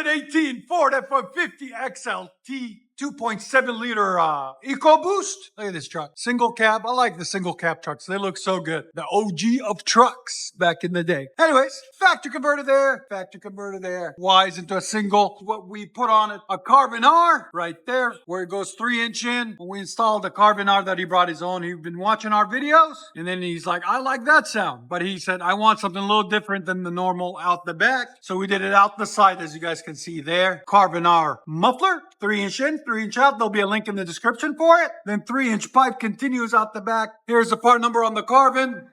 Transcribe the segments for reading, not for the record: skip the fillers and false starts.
2018 Ford F-150 XLT 2.7 liter EcoBoost. Look at this truck. Single cab. I like the single cab trucks. They look so good. The OG of trucks back in the day. Anyways, factory converter there. Factory converter there. Wise into a single. What we put on it, a Carven R right there where it goes 3-inch in. When we installed the Carven R that he brought his own, he'd been watching our videos and then he's like, I like that sound. But he said, I want something a little different than the normal out the back. So we did it out the side, as you guys can see there. Carven R muffler, 3-inch in, 3-inch out. There'll be a link in the description for it. Then 3-inch pipe continues out the back. Here's the part number on the Carven.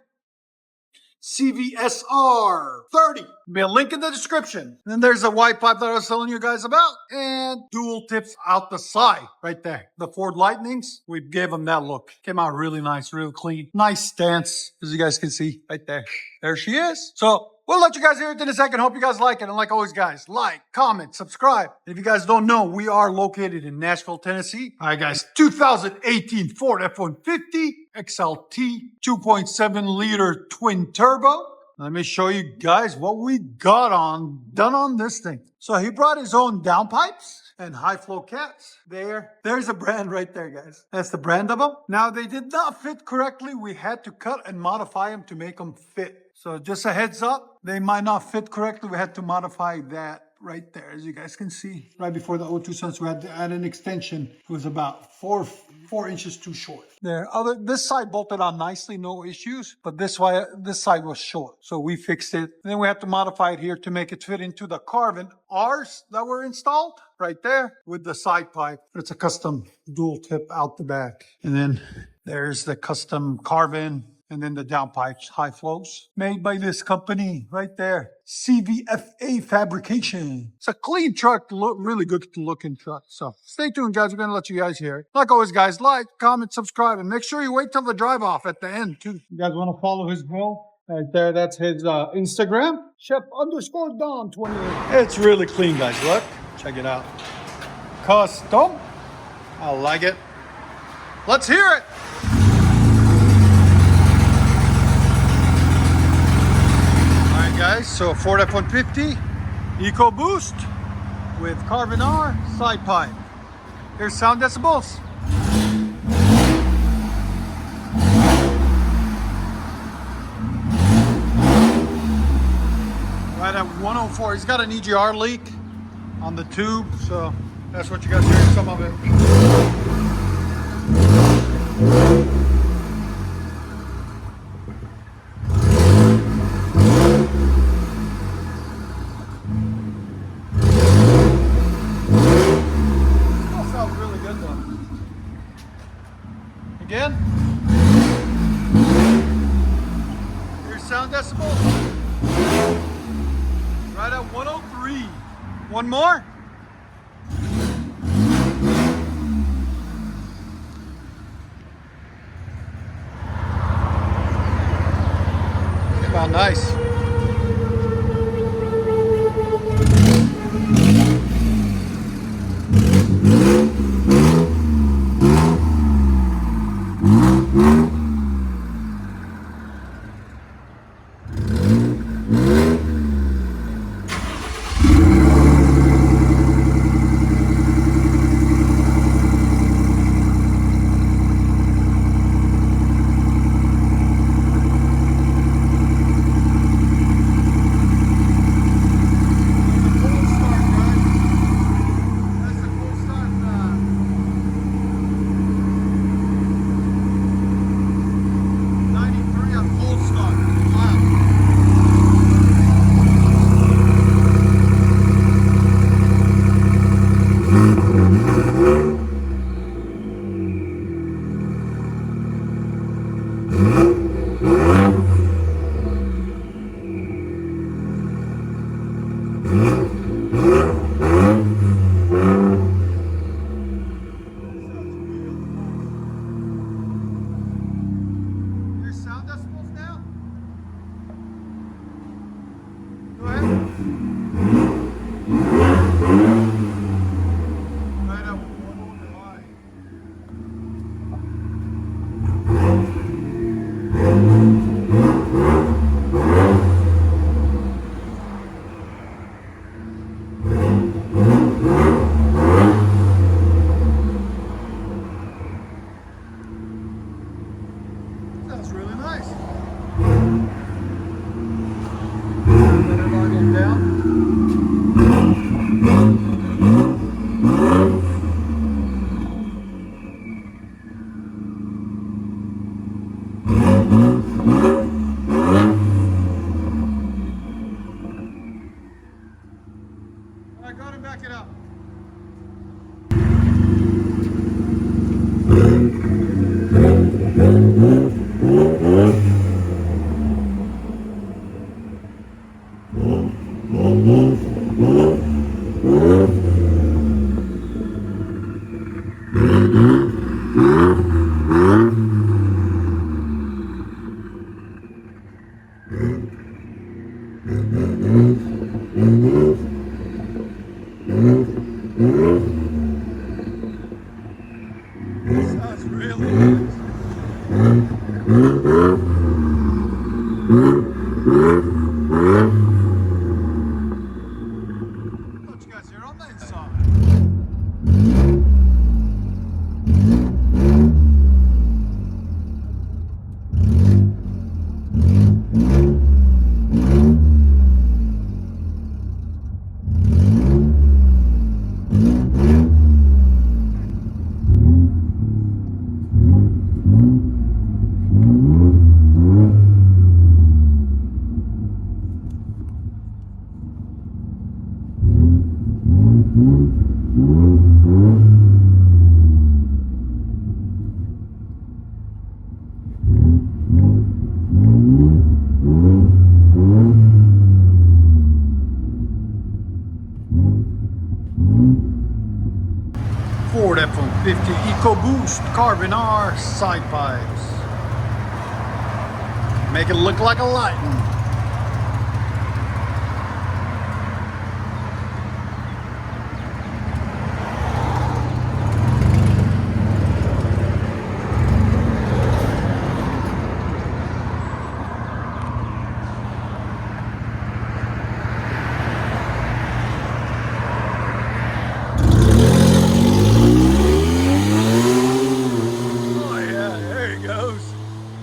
CVSR 30. There'll be a link in the description. Then there's a white pipe that I was telling you guys about. And dual tips out the side right there. The Ford Lightnings, we gave them that look. Came out really nice, real clean. Nice stance, as you guys can see right there. There she is. So we'll let you guys hear it in a second. Hope you guys like it. And like always, guys, like, comment, subscribe. If you guys don't know, we are located in Nashville, Tennessee. All right, guys, 2018 Ford F-150 XLT 2.7 liter twin turbo. Let me show you guys what we got done on this thing. So he brought his own downpipes and high flow cats. There's a brand right there, guys. That's the brand of them. Now, they did not fit correctly. We had to cut and modify them to make them fit. So just a heads up, they might not fit correctly. We had to modify that right there, as you guys can see. Right before the O2 Suns, we had to add an extension. It was about four inches too short. This side bolted on nicely, no issues, but this side was short. So we fixed it. And then we had to modify it here to make it fit into the Carven R's that were installed right there with the side pipe. It's a custom dual tip out the back. And then there's the custom Carven. And then the downpipes, high flows, made by this company right there. CVFA Fabrication. It's a clean truck, really good looking truck. So stay tuned, guys. We're going to let you guys hear it. Like always, guys, like, comment, subscribe, and make sure you wait till the drive off at the end, too. You guys want to follow his bro? Right there, that's his Instagram. Chef_Don28. It's really clean, guys. Look, check it out. Custom. I like it. Let's hear it. Guys, so Ford F-150 EcoBoost with Carven R side pipe. Here's sound decibels. Right at 104. He's got an EGR leak on the tube, so that's what you guys hear, some of it. Again. Here's sound decibels. Right at 103. One more. Came out nice. right, go ahead and back it up. Sounds really nice. What you guys hear on the inside? Ford F-150 Ecoboost Carven R side pipes. Make it look like a lightning.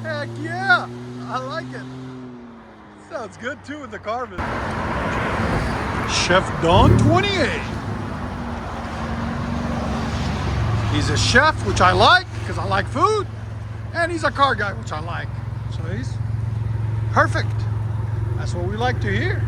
Heck yeah, I like it. Sounds good too with the Carven. Chef Don 28. He's a chef, which I like because I like food, and he's a car guy, which I like. So he's perfect. That's what we like to hear.